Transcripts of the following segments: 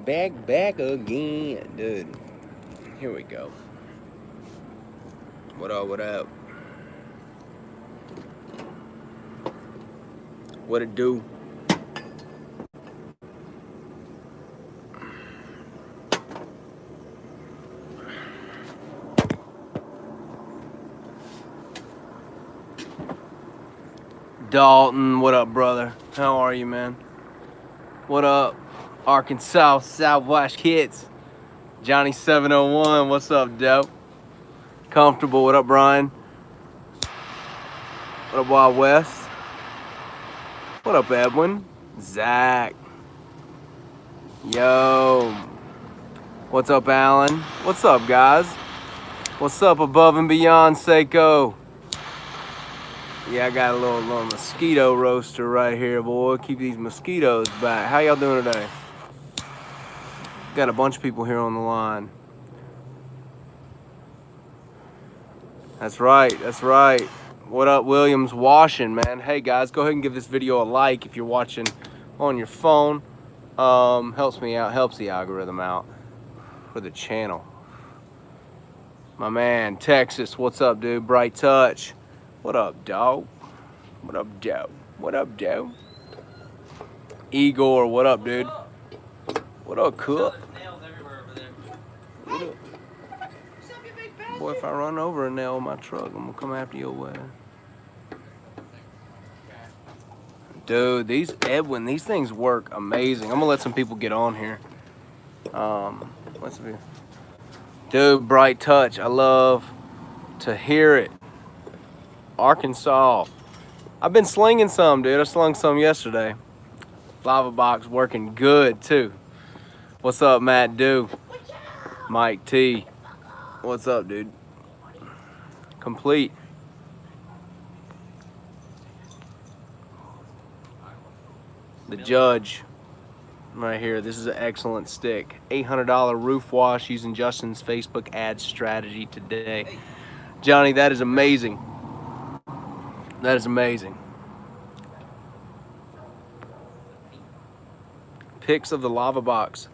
back again, dude. Here we go. What up, what up? What it do? Dalton, what up, brother? How are you, man? What up, Arkansas Southwest kids? Johnny 701, what's up, dope? Comfortable, what up, Brian? What up, Wild West? What up, Edwin? Zach. Yo. What's up, Alan? What's up, guys? What's up, Above and Beyond Seiko? Yeah, I got a little mosquito roaster right here, boy. Keep these mosquitoes back. How y'all doing today? Got a bunch of people here on the line. That's right, that's right. What up, Williams Washing, man? Hey, guys, go ahead and give this video a like if you're watching on your phone. Helps me out, helps the algorithm out for the channel. My man, Texas, what's up, dude? Bright Touch. What up, dog? What up, dog? What up, dog? Igor, what up, dude? What up, Cook? What up? Boy, if I run over a nail in my truck, I'm gonna come after your way. Dude, these Edwin, these things work amazing. I'm gonna let some people get on here. Let's see. Dude, Bright Touch, I love to hear it. Arkansas. I've been slinging some, dude. I slung some yesterday. Lava Box working good, too. What's up, Matt Do? Mike T. What's up, dude? Complete. The Judge. Right here. This is an excellent stick. $800 roof wash using Justin's Facebook ad strategy today. Johnny, that is amazing. That is amazing. Pics of the Lava Box.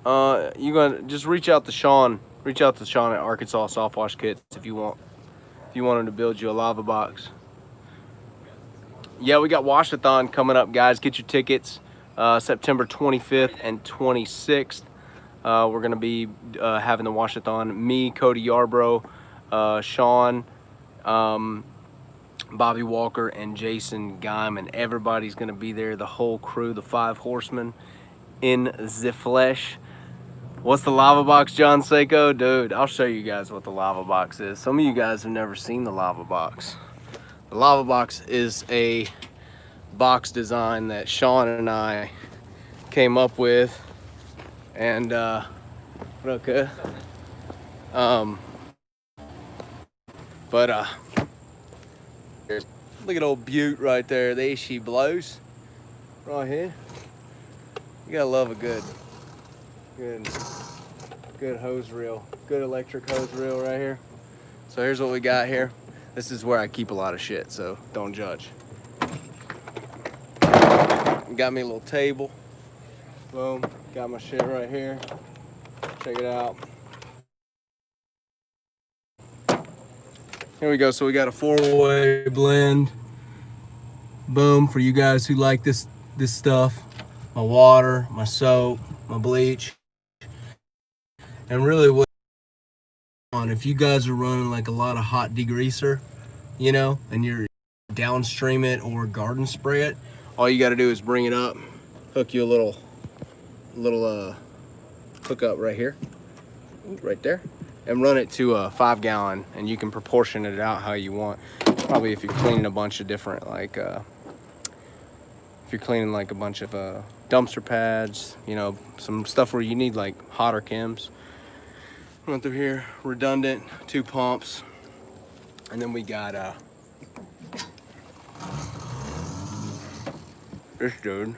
You gonna just reach out to Sean. Reach out to Sean at Arkansas Soft Wash Kits if you want. If you want him to build you a Lava Box. Yeah, we got Washathon coming up, guys. Get your tickets. September 25th and 26th. We're gonna be having the Washathon. Me, Cody Yarbrough, Sean, Bobby Walker, and Jason Guyman. Everybody's gonna be there. The whole crew, the 5 horsemen in the flesh. What's the Lava Box, John Seiko? Dude, I'll show you guys what the Lava Box is. Some of you guys have never seen the Lava Box. The Lava Box is a box design that Sean and I came up with, and okay. Look at old Butte right there. There she blows. Right here. You gotta love a good hose reel. Good electric hose reel right here. So here's what we got here. This is where I keep a lot of shit, so don't judge. Got me a little table. Boom. Got my shit right here. Check it out. Here we go. So we got a 4-way blend. Boom, for you guys who like this stuff. My water, my soap, my bleach. And really what if you guys are running like a lot of hot degreaser, you know, and you're downstream it or garden spray it, all you got to do is bring it up, hook you a little hook up right here, right there, and run it to a 5-gallon, and you can proportion it out how you want. Probably if you're cleaning a bunch of different, like if you're cleaning like a bunch of dumpster pads, you know, some stuff where you need like hotter chems. Run through here, redundant, 2 pumps, and then we got this dude.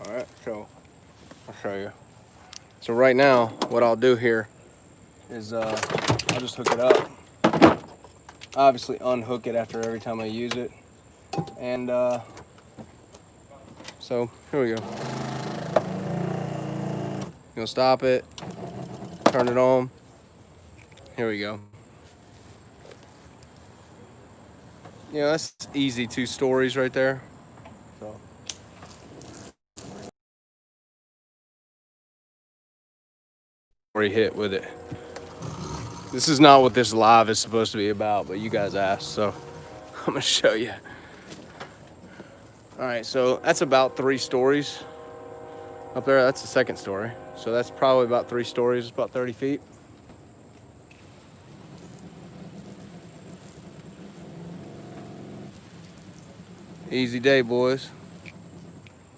All right, so I'll show you. So right now, what I'll do here is I'll just hook it up. Obviously unhook it after every time I use it. And so So here we go. Gonna stop it, turn it on. Here we go. Yeah, that's easy 2 stories right there. So. Already hit with it. This is not what this live is supposed to be about, but you guys asked, so I'm gonna show you. All right, so that's about 3 stories up there. That's the second story. So that's probably about 3 stories, about 30 feet. Easy day, boys.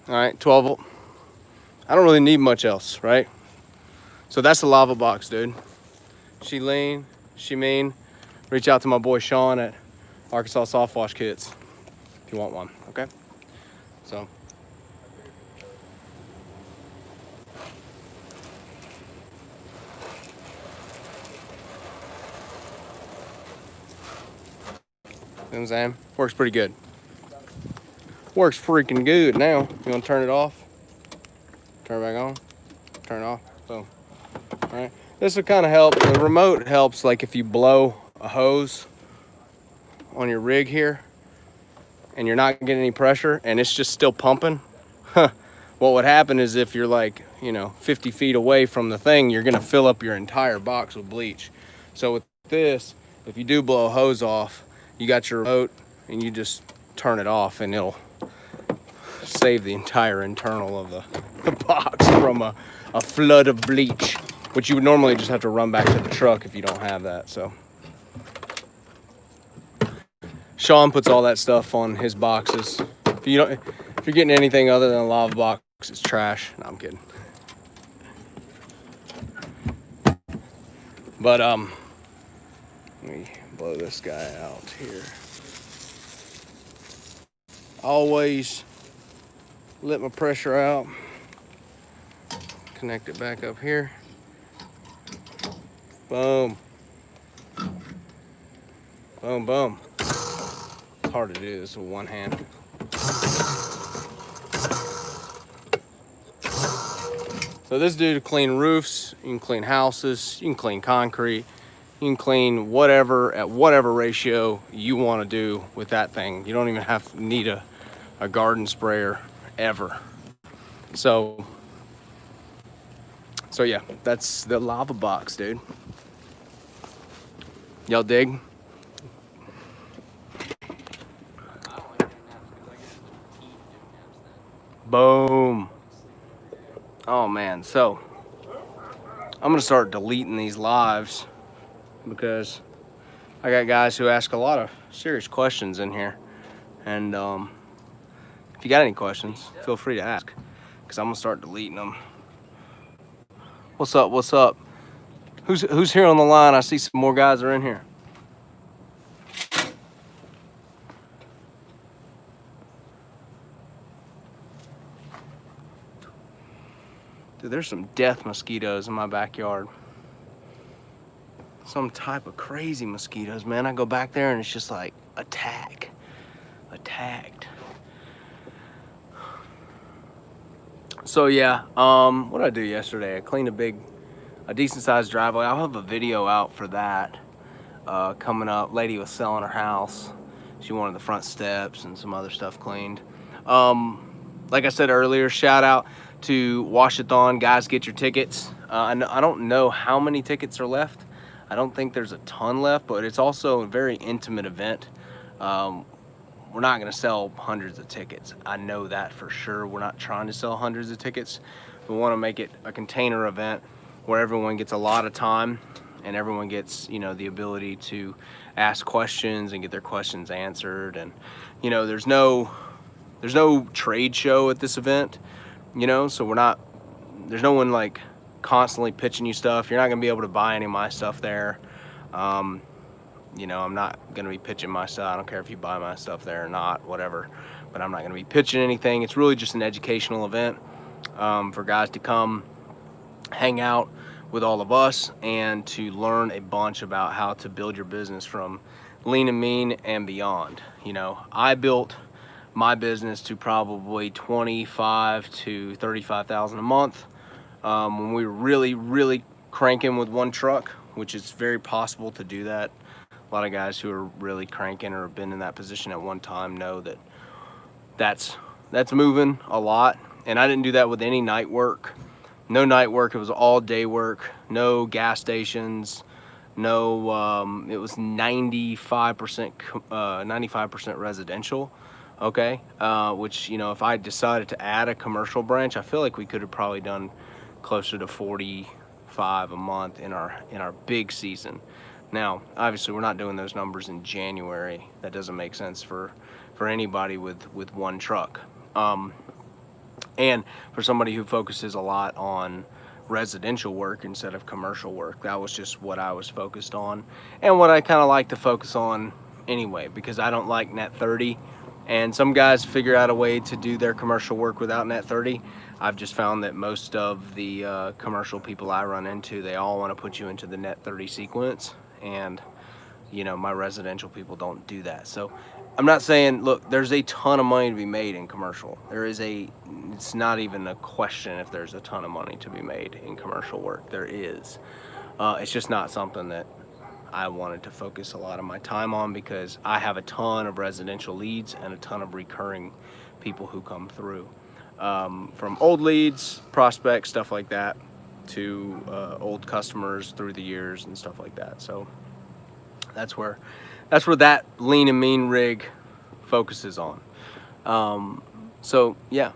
All right, 12 volt. I don't really need much else, right? So that's the lava box, dude. She lean, she mean. Reach out to my boy Sean at Arkansas Soft Wash Kits if you want one, okay? So. You know what I'm saying? Works pretty good. Works freaking good now. You wanna turn it off? Turn it back on, turn it off, boom. All right, this will kind of help. The remote helps, like if you blow a hose on your rig here and you're not getting any pressure and it's just still pumping, what would happen is if you're like, 50 feet away from the thing, you're gonna fill up your entire box with bleach. So with this, if you do blow a hose off, you got your remote and you just turn it off and it'll save the entire internal of the box from a flood of bleach, which you would normally just have to run back to the truck if you don't have that. So Sean puts all that stuff on his boxes. If you're getting anything other than a lava box, it's trash. No, I'm kidding. But let me blow this guy out here. Always let my pressure out. Connect it back up here. Boom. Boom, boom. It's hard to do this with one hand. So this dude will clean roofs, you can clean houses, you can clean concrete, you can clean whatever at whatever ratio you want to do with that thing. You don't even need a garden sprayer ever. So yeah, that's the lava box, dude. Y'all dig? Boom. Oh man, so I'm gonna start deleting these lives because I got guys who ask a lot of serious questions in here. And if you got any questions, feel free to ask, because I'm gonna start deleting them. What's up? What's up? Who's here on the line? I see some more guys are in here. Dude, there's some death mosquitoes in my backyard. Some type of crazy mosquitoes, man. I go back there and it's just like attacked. So yeah, what did I do yesterday? I cleaned a decent sized driveway. I'll have a video out for that coming up. Lady was selling her house. She wanted the front steps and some other stuff cleaned. Like I said earlier, shout out to Washathon. Guys, get your tickets. I don't know how many tickets are left. I don't think there's a ton left, but it's also a very intimate event. We're not going to sell hundreds of tickets. I know that for sure. We're not trying to sell hundreds of tickets. We want to make it a container event where everyone gets a lot of time and everyone gets, the ability to ask questions and get their questions answered. And, there's no trade show at this event, so there's no one like constantly pitching you stuff. You're not going to be able to buy any of my stuff there. I'm not going to be pitching my stuff. I don't care if you buy my stuff there or not, whatever. But I'm not going to be pitching anything. It's really just an educational event for guys to come hang out with all of us and to learn a bunch about how to build your business from lean and mean and beyond. I built my business to probably 25 to 35,000 a month. When we were really cranking with one truck, which is very possible to do that. A lot of guys who are really cranking or have been in that position at one time know that that's moving a lot. And I didn't do that with any night work. No night work, it was all day work, no gas stations, no, it was 95% residential, okay? Which, you know, if I decided to add a commercial branch, I feel like we could have probably done closer to 45 a month in our big season. Now, obviously, we're not doing those numbers in January. That doesn't make sense for anybody with one truck. And for somebody who focuses a lot on residential work instead of commercial work, that was just what I was focused on and what I kind of like to focus on anyway, because I don't like net 30. And some guys figure out a way to do their commercial work without net 30. I've just found that most of the commercial people I run into, they all want to put you into the net 30 sequence. And, you know, my residential people don't do that. So I'm not saying, look, there's a ton of money to be made in commercial. It's not even a question if there's a ton of money to be made in commercial work. There is. It's just not something that I wanted to focus a lot of my time on, because I have a ton of residential leads and a ton of recurring people who come through. From old leads, prospects, stuff like that, to old customers through the years and stuff like that. So that's where that lean and mean rig focuses on. So yeah.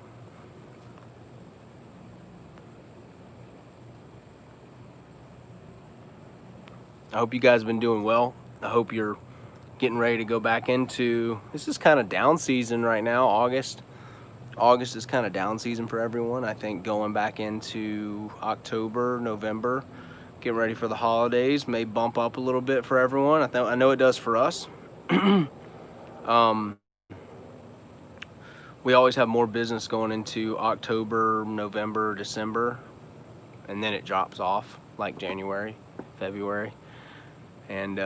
I hope you guys have been doing well. I hope you're getting ready to go back into, this is kind of down season right now, August. August is kind of down season for everyone. I think going back into October, November, getting ready for the holidays may bump up a little bit for everyone. I know it does for us. We always have more business going into October, November, December, and then it drops off like January, February, and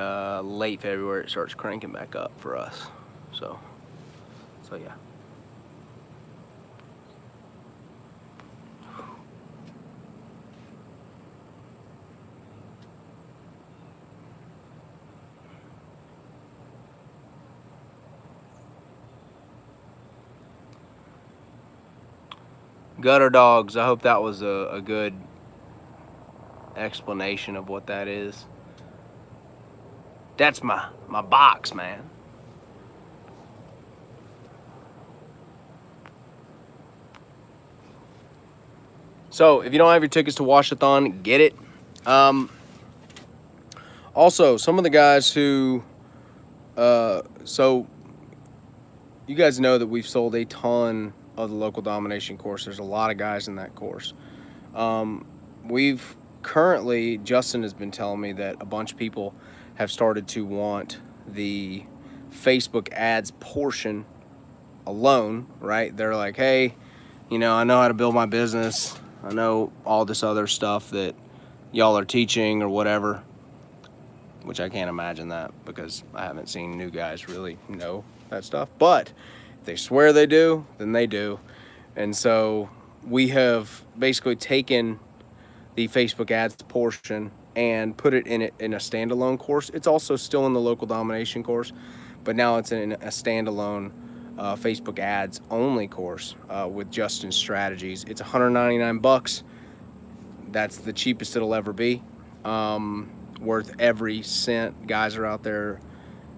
late February it starts cranking back up for us. So yeah. Gutter dogs, I hope that was a good explanation of what that is. That's my box, man. So if you don't have your tickets to Washathon, get it. Also, some of the guys who, so you guys know that we've sold a ton of the local domination course. There's a lot of guys in that course. We've currently, Justin has been telling me that a bunch of people have started to want the Facebook ads portion alone, right? They're like, hey, you know, I know how to build my business. I know all this other stuff that y'all are teaching or whatever, which I can't imagine that because I haven't seen new guys really know that stuff. But if they swear they do, then they do. And so we have basically taken the Facebook ads portion and put it in a standalone course. It's also still in the local domination course, but now it's in a standalone Facebook ads only course with Justin's strategies. It's $199. That's the cheapest it'll ever be. Worth every cent. Guys are out there.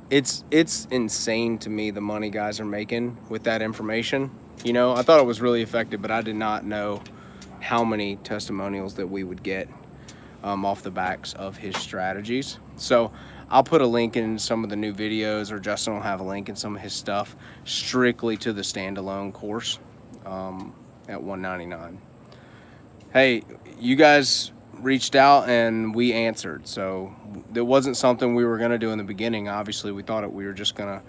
It's insane to me the money guys are making with that information. You know, I thought it was really effective, but I did not know how many testimonials that we would get off the backs of his strategies. So I'll put a link in some of the new videos, or Justin will have a link in some of his stuff strictly to the standalone course at $199. Hey, you guys reached out and we answered. So it wasn't something we were going to do in the beginning. Obviously, we thought we were just going to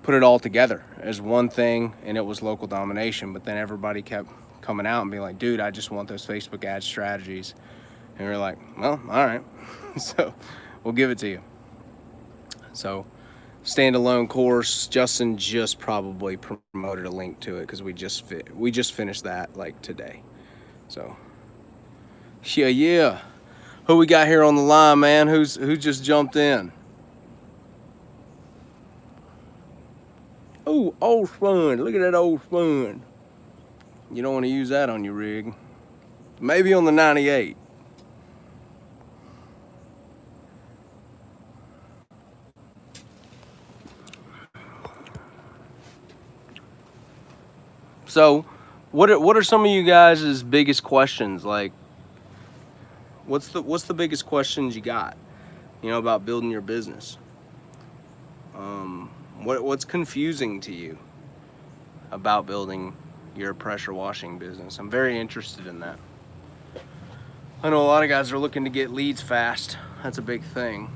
put it all together as one thing, and it was local domination. But then everybody kept coming out and being like, dude, I just want those Facebook ad strategies. And we were like, well, all right. So we'll give it to you. So standalone course. Justin just probably promoted a link to it because we just finished that like today. So yeah. Who we got here on the line, man? Who just jumped in? Oh, old Spun. Look at that old Spun. You don't want to use that on your rig. Maybe on the 98. So, what are some of you guys' biggest questions? Like, what's the biggest questions you got? You know, about building your business. What's confusing to you about building your pressure washing business? I'm very interested in that. I know a lot of guys are looking to get leads fast. That's a big thing.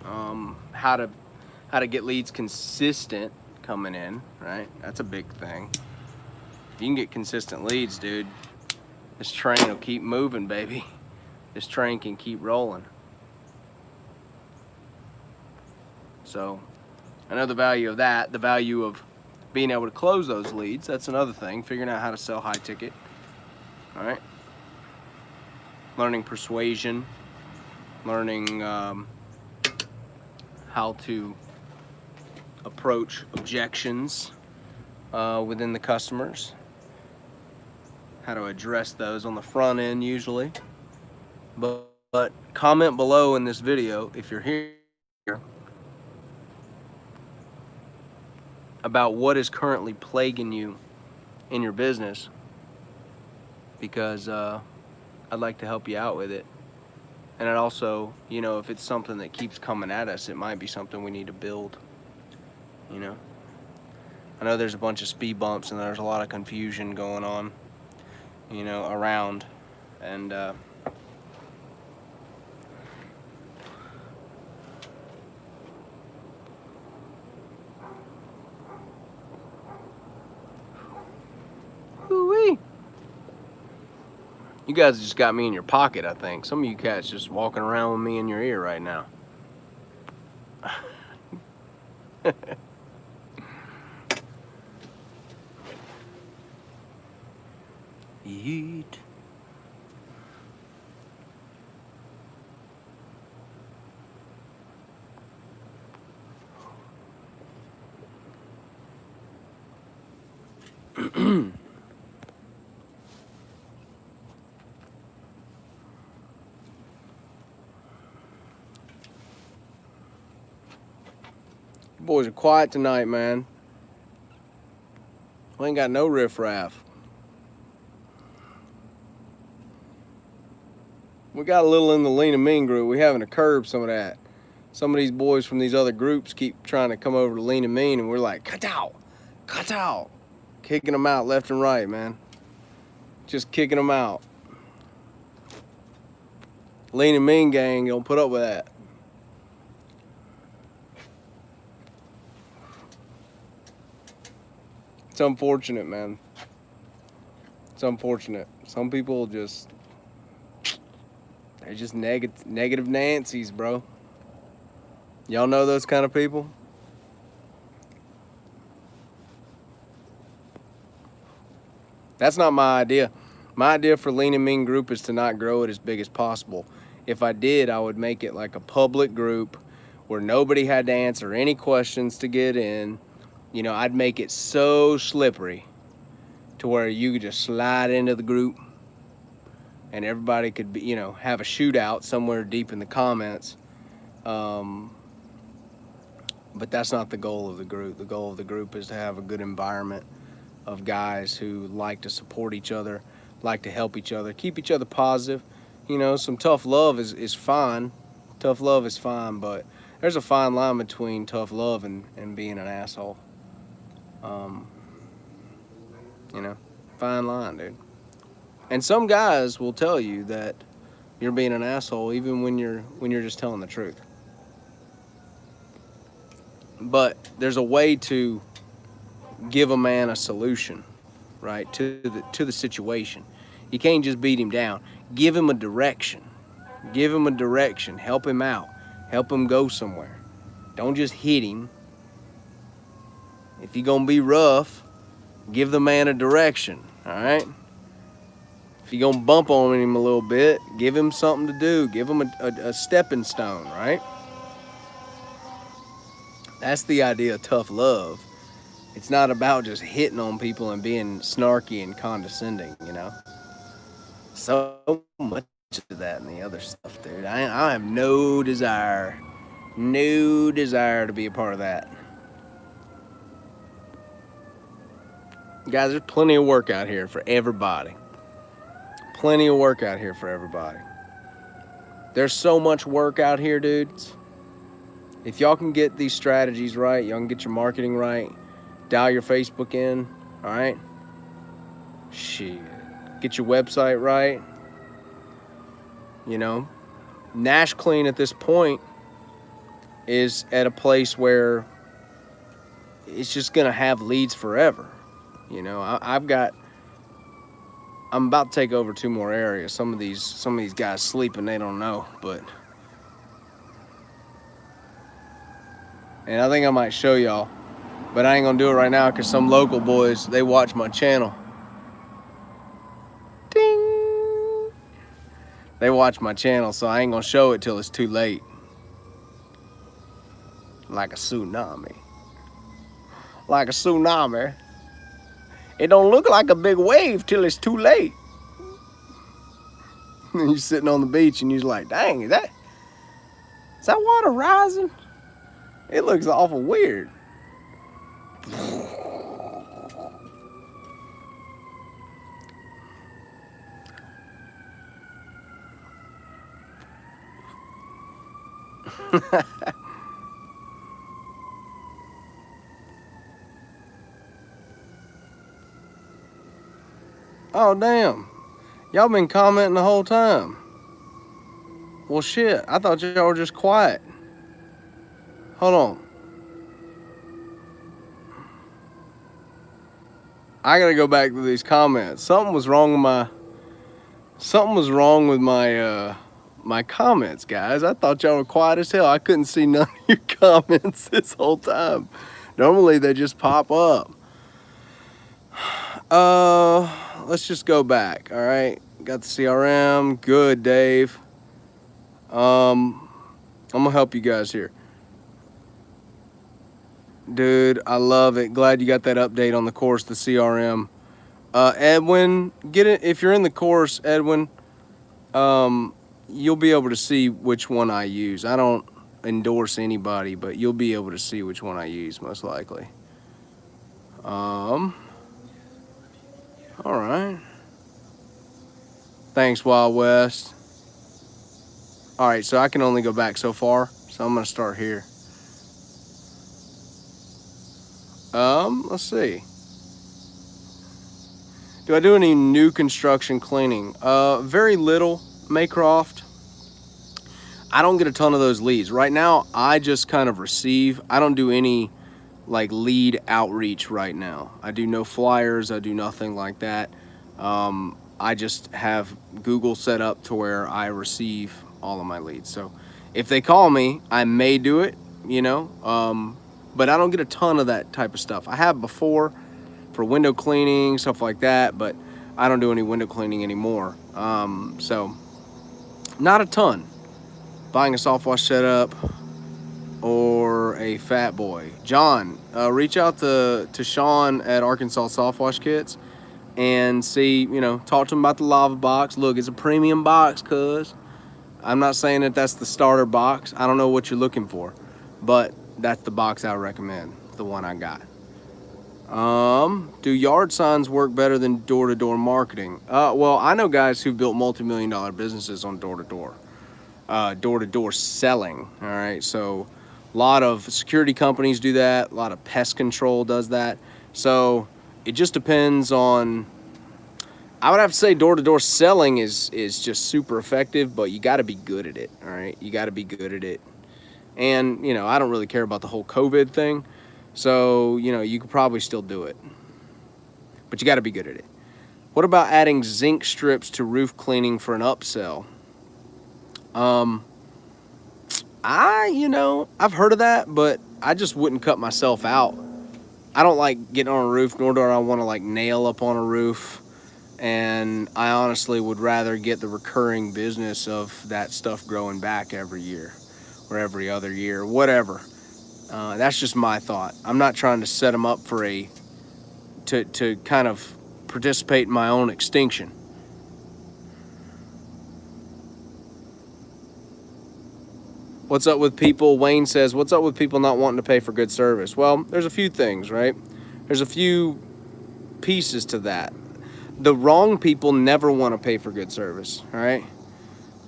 How to get leads consistent coming in, right? That's a big thing. If you can get consistent leads, dude, this train will keep moving, baby. This train can keep rolling. So I know the value of that, the value of being able to close those leads. That's another thing, figuring out how to sell high ticket. All right. Learning persuasion, learning how to approach objections within the customers, how to address those on the front end usually. But comment below in this video if you're here about what is currently plaguing you in your business, because I'd like to help you out with it. And it also, you know, if it's something that keeps coming at us, it might be something we need to build, you know. I know there's a bunch of speed bumps and there's a lot of confusion going on, you know, around. And woo-wee. You guys just got me in your pocket, I think. Some of you cats just walking around with me in your ear right now. Yeet. You boys are quiet tonight, man. We ain't got no riffraff. We got a little in the Lean and Mean group. We having to curb some of that. Some of these boys from these other groups keep trying to come over to Lean and Mean, and we're like, cut out, kicking them out left and right, man. Just kicking them out. Lean and Mean gang don't put up with that. It's unfortunate, man. It's unfortunate. Some people just, they're just negative Nancy's, bro. Y'all know those kind of people? That's not my idea. My idea for Lean and Mean group is to not grow it as big as possible. If I did, I would make it like a public group where nobody had to answer any questions to get in. You know, I'd make it so slippery to where you could just slide into the group and everybody could be, you know, have a shootout somewhere deep in the comments. But that's not the goal of the group. The goal of the group is to have a good environment of guys who like to support each other, like to help each other, keep each other positive. You know, some tough love is fine. Tough love is fine, but there's a fine line between tough love and being an asshole. You know, fine line, dude. And some guys will tell you that you're being an asshole even when you're just telling the truth. But there's a way to give a man a solution, right, to the situation. You can't just beat him down. Give him a direction. Give him a direction. Help him out. Help him go somewhere. Don't just hit him. If you're gonna be rough, give the man a direction, all right? If you're gonna bump on him a little bit, give him something to do. Give him a stepping stone, right? That's the idea of tough love. It's not about just hitting on people and being snarky and condescending, you know? So much of that and the other stuff, dude. I have no desire to be a part of that. Guys, there's plenty of work out here for everybody. Plenty of work out here for everybody. There's so much work out here, dudes. If y'all can get these strategies right, y'all can get your marketing right, dial your Facebook in, all right? Shit. Get your website right. You know, Nash Clean at this point is at a place where it's just gonna have leads forever. You know, I'm about to take over 2 more areas. Some of these guys sleeping, they don't know, and I think I might show y'all, but I ain't gonna do it right now because some local boys, they watch my channel. Ding! They watch my channel, so I ain't gonna show it till it's too late. Like a tsunami. Like a tsunami. It don't look like a big wave till it's too late. And you're sitting on the beach and you're like, dang, is that water rising? It looks awful weird. Oh, damn. Y'all been commenting the whole time. Well, shit, I thought y'all were just quiet. Hold on. I gotta go back to these comments. Something was wrong with my comments, guys. I thought y'all were quiet as hell. I couldn't see none of your comments this whole time. Normally they just pop up. Let's just go back, all right? Got the CRM, good, Dave. I'm gonna help you guys here. Dude, I love it. Glad you got that update on the course, the CRM. Edwin, get it. If you're in the course, Edwin, you'll be able to see which one I use. I don't endorse anybody, but you'll be able to see which one I use, most likely. All right. Thanks, Wild West. All right, so I can only go back so far, so I'm gonna start here. Let's see. Do I do any new construction cleaning? Very little, Maycroft. I don't get a ton of those leads. Right now, I just kind of receive. I don't do any like lead outreach right now. I do no flyers, I do nothing like that. I just have Google set up to where I receive all of my leads. So if they call me, I may do it, you know, but I don't get a ton of that type of stuff. I have before for window cleaning, stuff like that, but I don't do any window cleaning anymore. So not a ton. Buying a soft wash setup or a fat boy. John, reach out to Sean at Arkansas Soft Wash Kits and see, you know, talk to him about the lava box. Look, it's a premium box, cuz. I'm not saying that that's the starter box. I don't know what you're looking for, but that's the box I recommend, the one I got. Do yard signs work better than door-to-door marketing? Well, I know guys who built multi-million-dollar businesses on door-to-door selling. All right, so a lot of security companies do that. A lot of pest control does that. So it just depends on. I would have to say door-to-door selling is just super effective, but you got to be good at it. All right, you got to be good at it. And you know, I don't really care about the whole COVID thing. So, you know, you could probably still do it, but you got to be good at it. What about adding zinc strips to roof cleaning for an upsell? You know, I've heard of that, but I just wouldn't cut myself out I don't like getting on a roof, nor do I want to like nail up on a roof. And I honestly would rather get the recurring business of that stuff growing back every year or every other year, whatever. That's just my thought. I'm not trying to set them up for to kind of participate in my own extinction. What's up with people? Wayne says, what's up with people not wanting to pay for good service? Well, there's a few things, right? There's a few pieces to that. The wrong people never want to pay for good service, all right?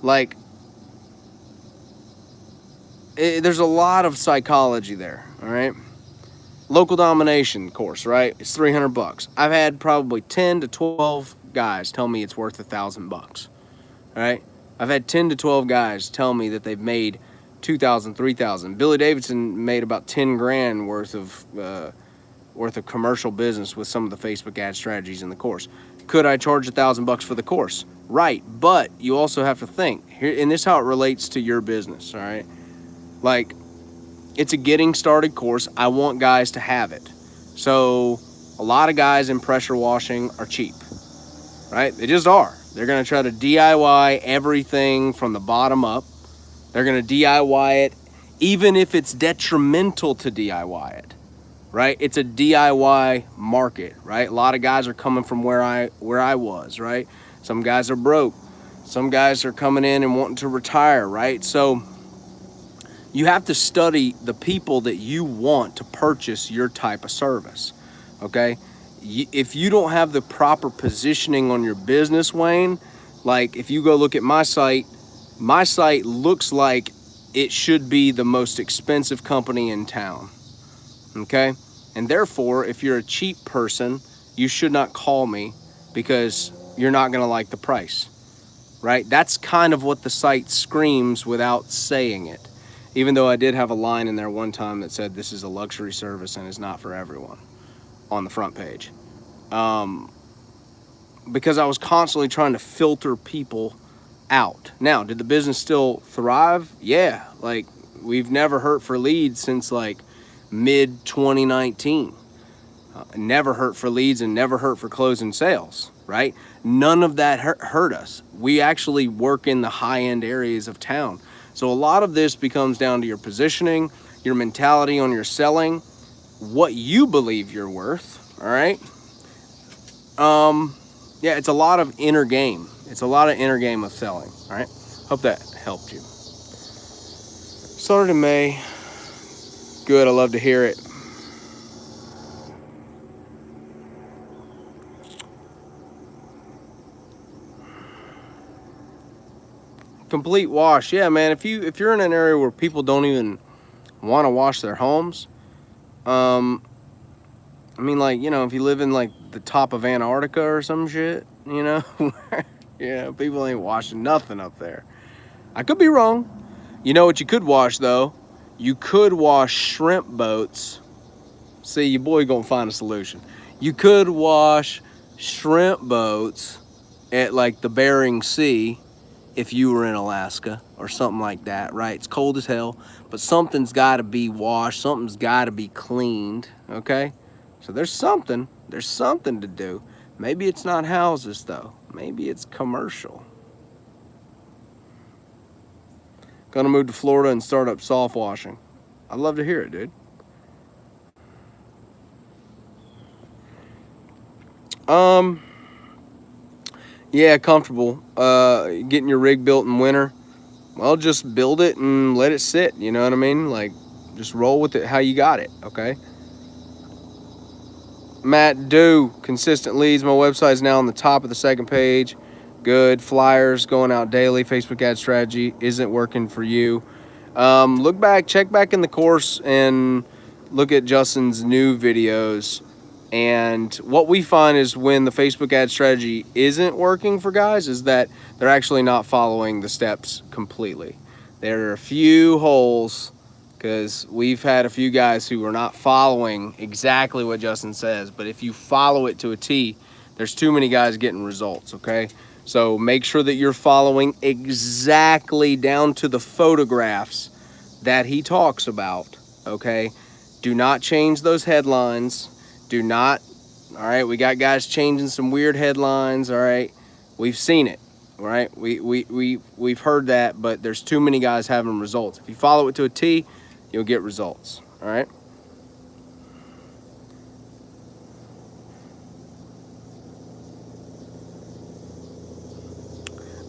Like, there's a lot of psychology there, all right? Local domination course, right? It's $300. I've had probably 10 to 12 guys tell me it's worth $1,000, all right? I've had 10 to 12 guys tell me that they've made 2,000, 3,000. Billy Davidson made about 10 grand worth of commercial business with some of the Facebook ad strategies in the course. Could I charge $1,000 for the course? Right, but you also have to think here, and this is how it relates to your business. All right, like it's a getting started course. I want guys to have it. So a lot of guys in pressure washing are cheap, right? They just are. They're gonna try to DIY everything from the bottom up. They're going to DIY it, even if it's detrimental to DIY it, right? It's a DIY market, right? A lot of guys are coming from where I was, right? Some guys are broke. Some guys are coming in and wanting to retire, right? So you have to study the people that you want to purchase your type of service, okay? If you don't have the proper positioning on your business, Wayne, like if you go look at my site looks like it should be the most expensive company in town, okay? And therefore, if you're a cheap person, you should not call me because you're not gonna like the price, right? That's kind of what the site screams without saying it. Even though I did have a line in there one time that said this is a luxury service and is not for everyone on the front page. Because I was constantly trying to filter people out. Now, did the business still thrive? Yeah, like we've never hurt for leads since like mid 2019. Never hurt for leads and never hurt for closing sales, right? None of that hurt us. We actually work in the high-end areas of town. So a lot of this becomes down to your positioning, your mentality on your selling, what you believe you're worth, all right? Yeah, it's a lot of inner game. It's a lot of inner game of selling, all right? Hope that helped you. Started in May. Good, I love to hear it. Complete wash. Yeah, man, if you're in an area where people don't even want to wash their homes, I mean, like, you know, if you live in like the top of Antarctica or some shit, you know, yeah, people ain't washing nothing up there. I could be wrong. You know what you could wash though? You could wash shrimp boats. See, your boy gonna find a solution. You could wash shrimp boats at like the Bering Sea if you were in Alaska or something like that, right? It's cold as hell, but something's got to be washed. Something's got to be cleaned, okay? So there's something to do. Maybe it's not houses though. Maybe it's commercial. Gonna move to Florida and start up soft washing. I'd love to hear it, dude. Yeah, comfortable. Getting your rig built in winter. Well, just build it and let it sit. You know what I mean? Like, just roll with it how you got it, okay? Matt, consistent leads. My website is now on the top of the second page. Good. Flyers going out daily. Facebook ad strategy isn't working for you. Check back in the course and look at Justin's new videos. And what we find is when the Facebook ad strategy isn't working for guys is that they're actually not following the steps completely. There are a few holes because we've had a few guys who are not following exactly what Justin says. But if you follow it to a T, there's too many guys getting results, okay? So make sure that you're following exactly down to the photographs that he talks about, okay? Do not change those headlines. Do not. All right, we got guys changing some weird headlines. All right, we've seen it. All right, we've heard that, but there's too many guys having results. If you follow it to a T, you'll get results. All right.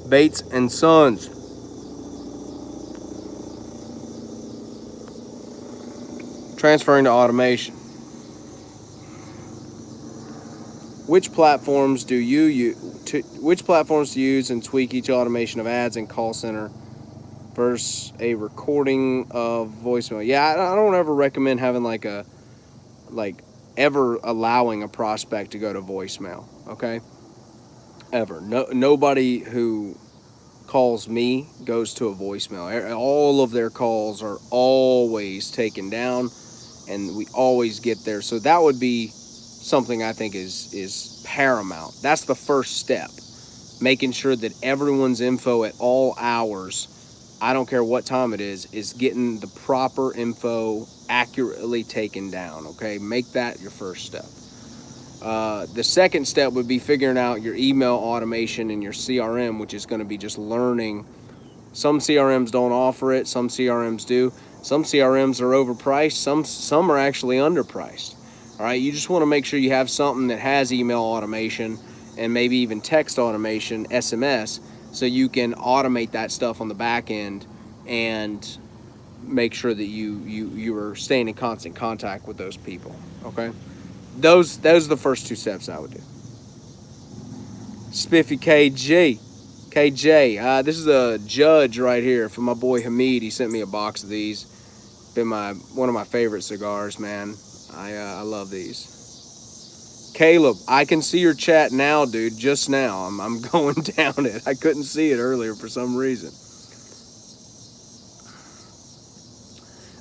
Bates and Sons. Transferring to automation. Which platforms do you use? Which platforms to use and tweak each automation of ads and call center versus a recording of voicemail? Yeah, I don't ever recommend having like ever allowing a prospect to go to voicemail. Okay, ever. Nobody who calls me goes to a voicemail. All of their calls are always taken down, and we always get there. So that would be something I think is paramount. That's the first step, making sure that everyone's info at all hours, I don't care what time it is getting the proper info accurately taken down. Okay, make that your first step. The second step would be figuring out your email automation and your CRM, which is going to be just learning. Some CRMs don't offer it, some CRMs do. Some CRMs are overpriced, some are actually underpriced. All right, you just want to make sure you have something that has email automation and maybe even text automation, SMS, so you can automate that stuff on the back end and make sure that you are staying in constant contact with those people. Okay, those are the first two steps I would do. Spiffy KJ, this is a Judge right here from my boy Hamid. He sent me a box of these. Been one of my favorite cigars, man. I love these. Caleb, I can see your chat now, dude. Just now, I'm going down it. I couldn't see it earlier for some reason.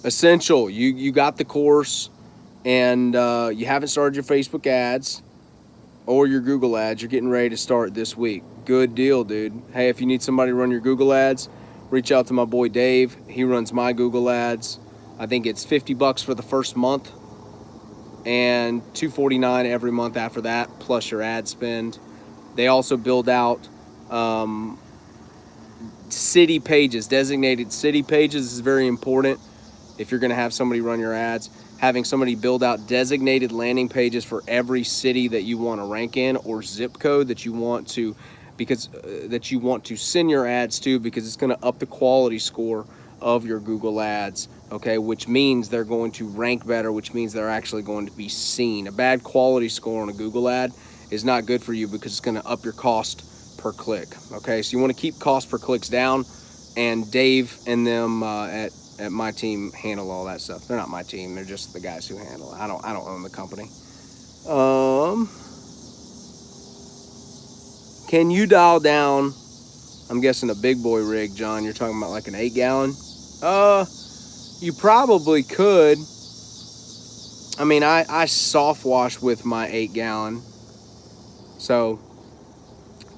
Essential, you got the course, and you haven't started your Facebook ads or your Google ads. You're getting ready to start this week. Good deal, dude. Hey, if you need somebody to run your Google ads, reach out to my boy Dave. He runs my Google ads. I think it's $50 for the first month and $249 every month after that, plus your ad spend. They also build out city pages, designated city pages. This is very important if you're going to have somebody run your ads. Having somebody build out designated landing pages for every city that you want to rank in, or zip code that you want to, that you want to send your ads to, because it's going to up the quality score of your Google ads. Okay, which means they're going to rank better, which means they're actually going to be seen. A bad quality score on a Google ad is not good for you, because it's going to up your cost per click. Okay, so you want to keep cost per clicks down, and Dave and them at my team handle all that stuff. They're not my team; they're just the guys who handle it. I don't own the company. Can you dial down? I'm guessing a big boy rig, John. You're talking about like an 8-gallon. You probably could. I mean, I soft wash with my 8-gallon, so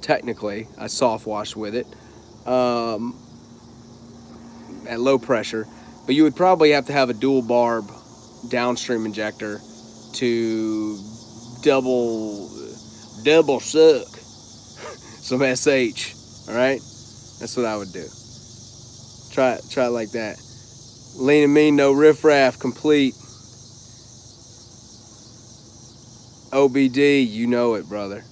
technically I soft wash with it at low pressure. But you would probably have to have a dual barb downstream injector to double suck some SH. All right, that's what I would do. Try it like that. Lean and mean, no riffraff, complete. OBD, you know it, brother.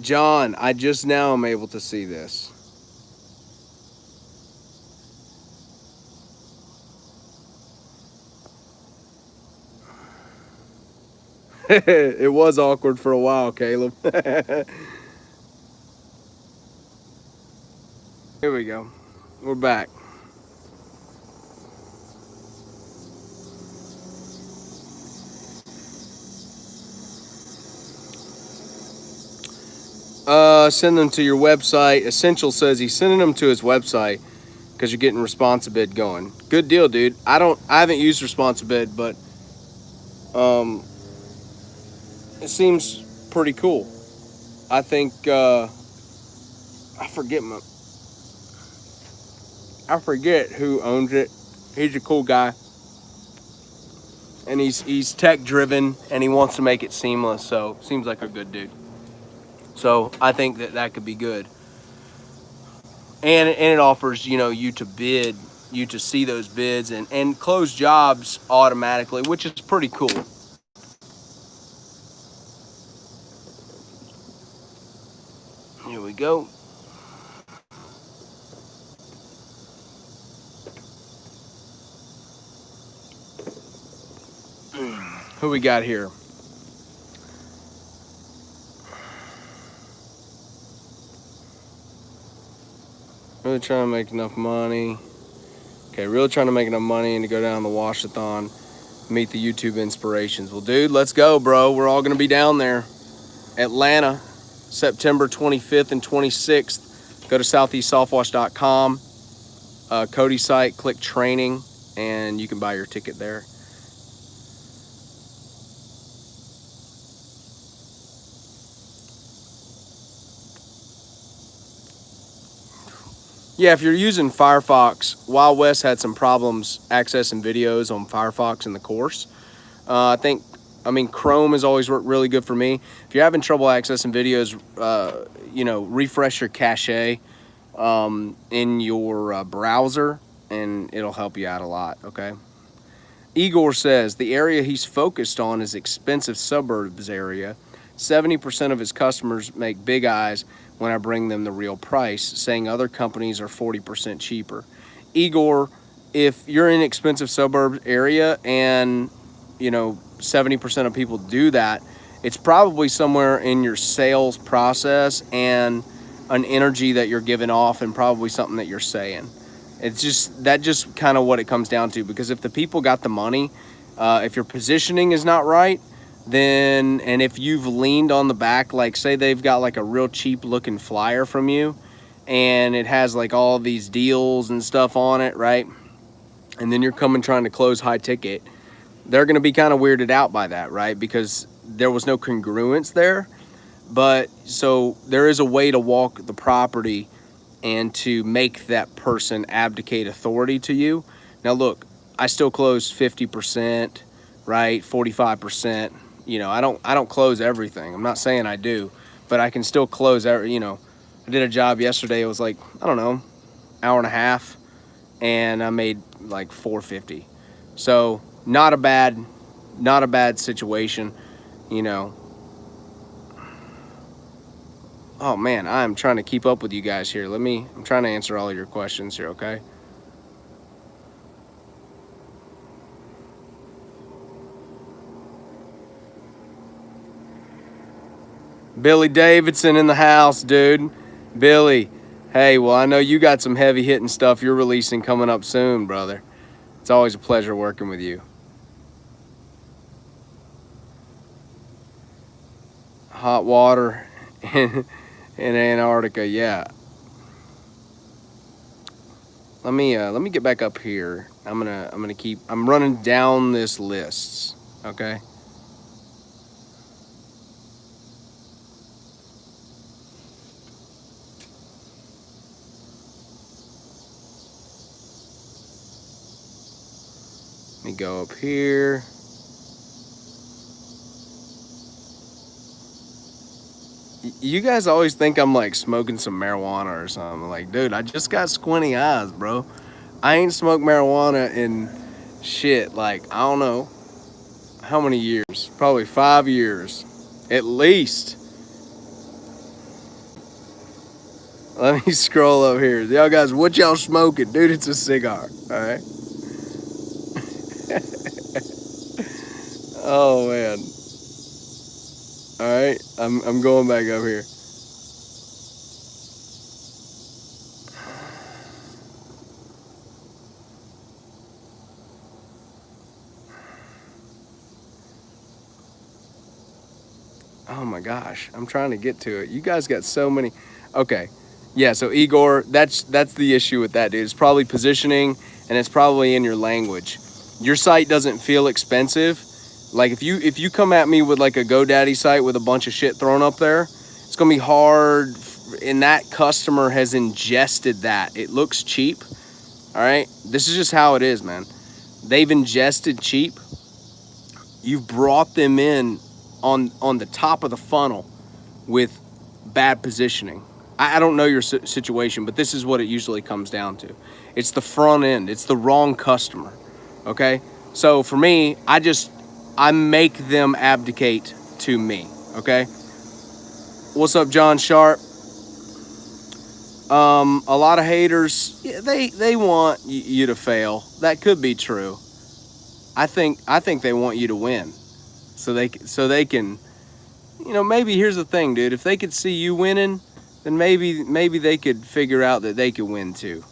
John, I just now am able to see this. It was awkward for a while, Caleb. Here we go. We're back. Send them to your website. Essential says he's sending them to his website because you're getting Responsibid going. Good deal, dude. I haven't used Responsibid, but it seems pretty cool. I think I forget who owns it. He's a cool guy. and he's tech driven, and he wants to make it seamless. So seems like a good dude. So I think that could be good, and it offers, you know, you to bid, you to see those bids and close jobs automatically, which is pretty cool. Here we go. Who we got here? Really trying to make enough money. Okay, really trying to make enough money and to go down the washathon, meet the YouTube inspirations. Well, dude, let's go, bro. We're all gonna be down there. Atlanta, September 25th and 26th. Go to southeastsoftwash.com, Cody site, click training, and you can buy your ticket there. Yeah, if you're using Firefox, Wild West had some problems accessing videos on Firefox in the course. I mean, Chrome has always worked really good for me. If you're having trouble accessing videos, you know, refresh your cache in your browser, and it'll help you out a lot, okay? Igor says the area he's focused on is expensive suburbs area. 70% of his customers make big eyes when I bring them the real price, saying other companies are 40% cheaper. Igor, if you're in an expensive suburb area and, you know, 70% of people do that, it's probably somewhere in your sales process and an energy that you're giving off, and probably something that you're saying. It's just kind of what it comes down to, because if the people got the money, if your positioning is not right, then, and if you've leaned on the back, like say they've got like a real cheap looking flyer from you and it has like all these deals and stuff on it, right? And then you're coming trying to close high ticket, they're going to be kind of weirded out by that, right? Because there was no congruence there. But so there is a way to walk the property and to make that person abdicate authority to you. Now look, I still close 50%, right? 45%. You know, I don't close everything. I'm not saying I do, but I can still close every, you know. I did a job yesterday. It was like, I don't know, hour and a half, and I made like $450. So not a bad situation, you know. Oh man, I'm trying to keep up with you guys here. I'm trying to answer all of your questions here, okay? Billy Davidson in the house, dude. Billy, hey, well, I know you got some heavy hitting stuff you're releasing coming up soon, brother. It's always a pleasure working with you. Hot water in Antarctica, yeah. Let me get back up here. I'm running down this list, okay? Let me go up here. You guys always think I'm like smoking some marijuana or something. Like, dude, I just got squinty eyes, bro. I ain't smoked marijuana in shit, like, I don't know how many years. Probably 5 years, at least. Let me scroll up here. Y'all guys, what y'all smoking? Dude, it's a cigar, all right? Oh, man. All right, I'm going back up here. Oh my gosh, I'm trying to get to it. You guys got so many. Okay, yeah. So Igor, that's the issue with that, dude. It's probably positioning, and it's probably in your language. Your site doesn't feel expensive. Like if you come at me with like a GoDaddy site with a bunch of shit thrown up there, it's gonna be hard. And that customer has ingested that. It looks cheap. All right, this is just how it is, man. They've ingested cheap, you've brought them in on the top of the funnel with bad positioning. I don't know your situation, but this is what it usually comes down to. It's the front end. It's the wrong customer. Okay? So for me, I make them abdicate to me. Okay? What's up, John Sharp? A lot of haters, yeah, they want you to fail. That could be true. I think they want you to win, so they can, maybe here's the thing, dude. If they could see you winning, then maybe they could figure out that they could win too.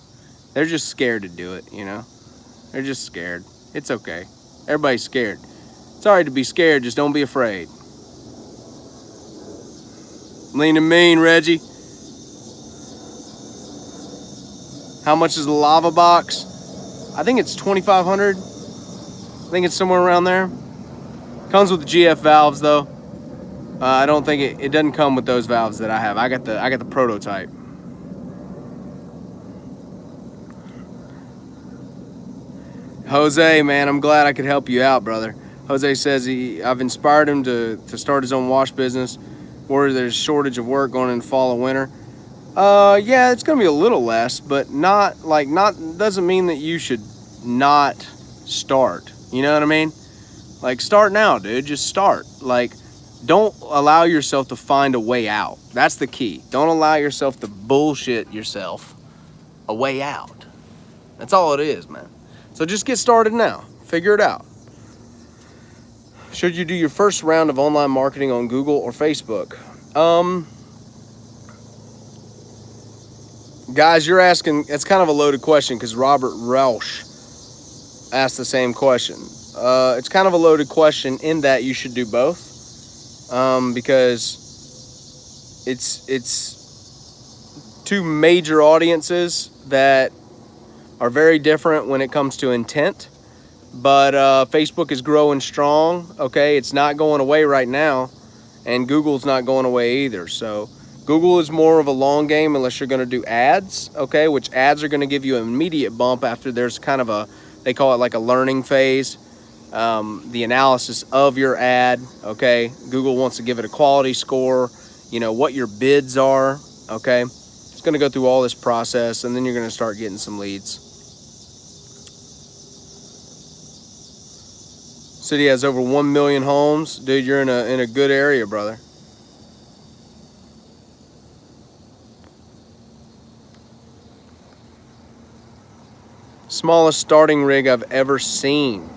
They're just scared to do it, They're just scared. It's okay. Everybody's scared. It's all right to be scared. Just don't be afraid. Lean and mean, Reggie. How much is the lava box? I think it's $2,500. I think it's somewhere around there. Comes with the GF valves though. I don't think it doesn't come with those valves that I have. I got the prototype. Jose, man, I'm glad I could help you out, brother. Jose says I've inspired him to start his own wash business. Where there's a shortage of work going into fall and winter. Yeah, it's gonna be a little less, but not doesn't mean that you should not start. You know what I mean? Like, start now, dude. Just start. Like, don't allow yourself to find a way out. That's the key. Don't allow yourself to bullshit yourself a way out. That's all it is, man. So just get started now. Figure it out. Should you do your first round of online marketing on Google or Facebook? Guys, you're asking, it's kind of a loaded question because Robert Rausch asked the same question. It's kind of a loaded question in that you should do both, because it's two major audiences that are very different when it comes to intent. But Facebook is growing strong. Okay, it's not going away right now, and Google's not going away either. So Google is more of a long game unless you're going to do ads, okay, which ads are going to give you an immediate bump after there's kind of they call it like a learning phase, the analysis of your ad, okay. Google wants to give it a quality score, what your bids are, okay. It's going to go through all this process, and then you're going to start getting some leads. City has over 1 million homes. Dude, you're in a good area, brother. Smallest starting rig I've ever seen.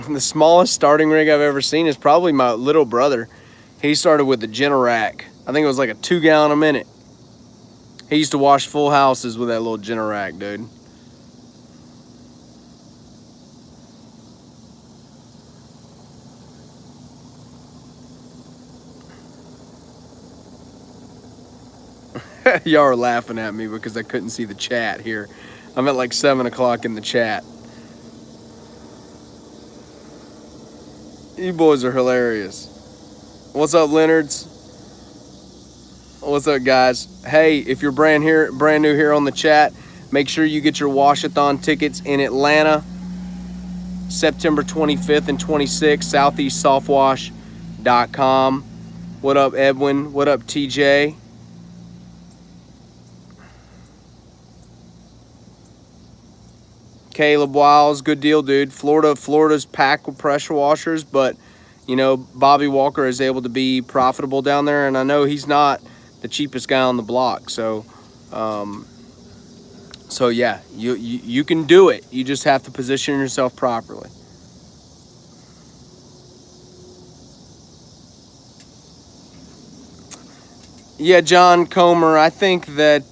The smallest starting rig I've ever seen is probably my little brother. He started with the Generac. I think it was like a 2 gallon a minute. He used to wash full houses with that little Generac, dude. Y'all are laughing at me because I couldn't see the chat here. I'm at like 7 o'clock in the chat. You boys are hilarious. What's up, Leonards? What's up, guys? Hey, if you're brand new here on the chat, make sure you get your Washathon tickets in Atlanta, September 25th and 26th, southeastsoftwash.com. What up, Edwin? What up, TJ? Caleb Wiles, good deal, dude. Florida's packed with pressure washers, but Bobby Walker is able to be profitable down there, and I know he's not the cheapest guy on the block. So yeah, you can do it. You just have to position yourself properly. Yeah, John Comer, I think that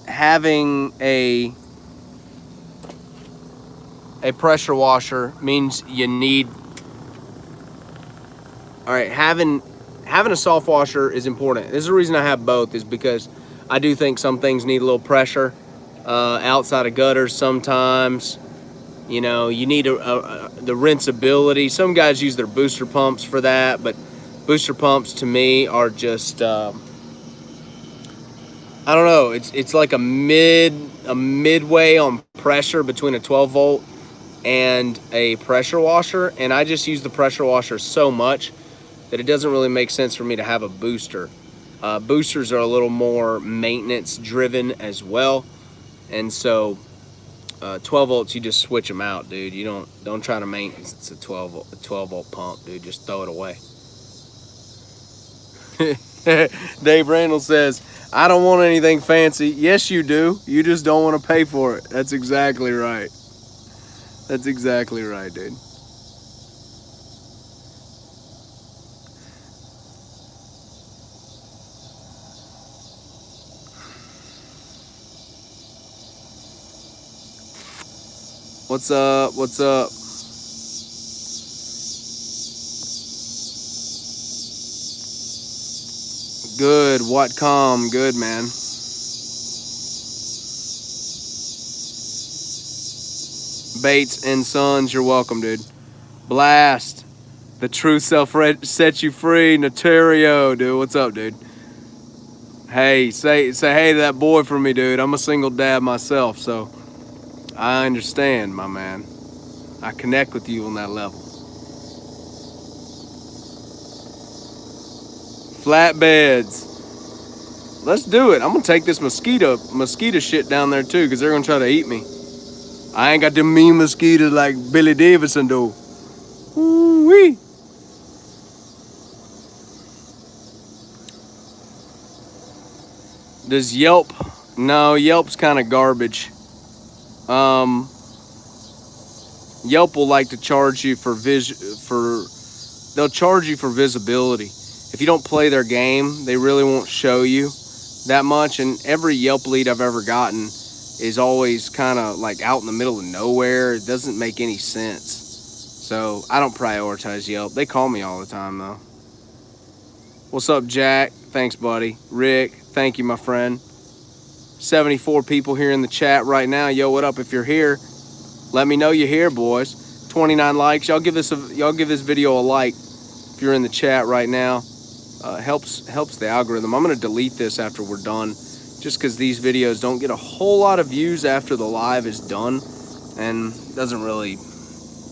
having a pressure washer means you need, all right, having a soft washer is important. This is the reason I have both, is because I do think some things need a little pressure outside of gutters sometimes. You need the rinsability. Some guys use their booster pumps for that, but booster pumps to me are just I don't know. It's like a midway on pressure between a 12 volt and a pressure washer, and I just use the pressure washer so much that it doesn't really make sense for me to have a booster. Boosters are a little more maintenance driven as well, and so 12 volts, you just switch them out, dude. You don't try to maintenance. It's a 12 volt pump, dude. Just throw it away. Dave Randall says, I don't want anything fancy. Yes, you do. You just don't want to pay for it. That's exactly right. That's exactly right, dude. What's up? What's up? Good. Whatcom? Good, man. Bates and Sons, you're welcome, dude. Blast. The truth self sets you free. Notario, dude. What's up, dude? Hey, say hey to that boy for me, dude. I'm a single dad myself, so I understand, my man. I connect with you on that level. Flatbeds. Let's do it. I'm gonna take this mosquito shit down there too, because they're gonna try to eat me. I ain't got them mean mosquitoes like Billy Davidson do. Ooh-wee. Does Yelp? No, Yelp's kind of garbage. Yelp will like to charge you they'll charge you for visibility. If you don't play their game, they really won't show you that much. And every Yelp lead I've ever gotten is always kind of like out in the middle of nowhere. It doesn't make any sense. So I don't prioritize Yelp. They call me all the time though. What's up, Jack? Thanks, buddy. Rick, thank you, my friend. 74 people here in the chat right now. Yo, what up? If you're here, let me know you're here, boys. 29 likes. Y'all give this video a like if you're in the chat right now. Helps the algorithm. I'm gonna delete this after we're done, just because these videos don't get a whole lot of views after the live is done, and doesn't really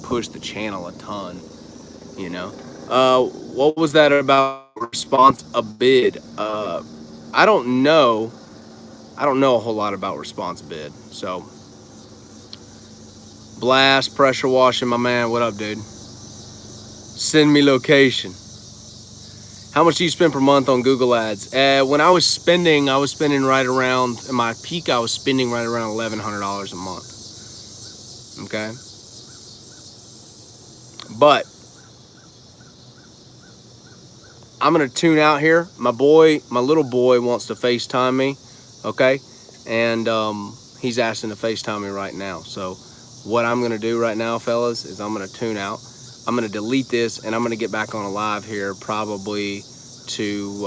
push the channel a ton, you know. What was that about response a bid? I don't know a whole lot about response bid. So Blast, pressure washing, my man. What up, dude? Send me location. How much do you spend per month on Google Ads? When I was spending right around, in my peak, I was spending right around $1,100 a month. Okay? But I'm going to tune out here. My little boy wants to FaceTime me, okay? And he's asking to FaceTime me right now. So what I'm going to do right now, fellas, is I'm going to tune out. I'm going to delete this, and I'm going to get back on a live here probably to,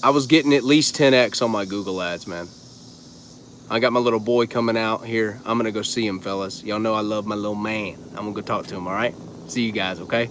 I was getting at least 10x on my Google Ads, man. I got my little boy coming out here. I'm going to go see him, fellas. Y'all know I love my little man. I'm going to go talk to him, all right? See you guys, okay?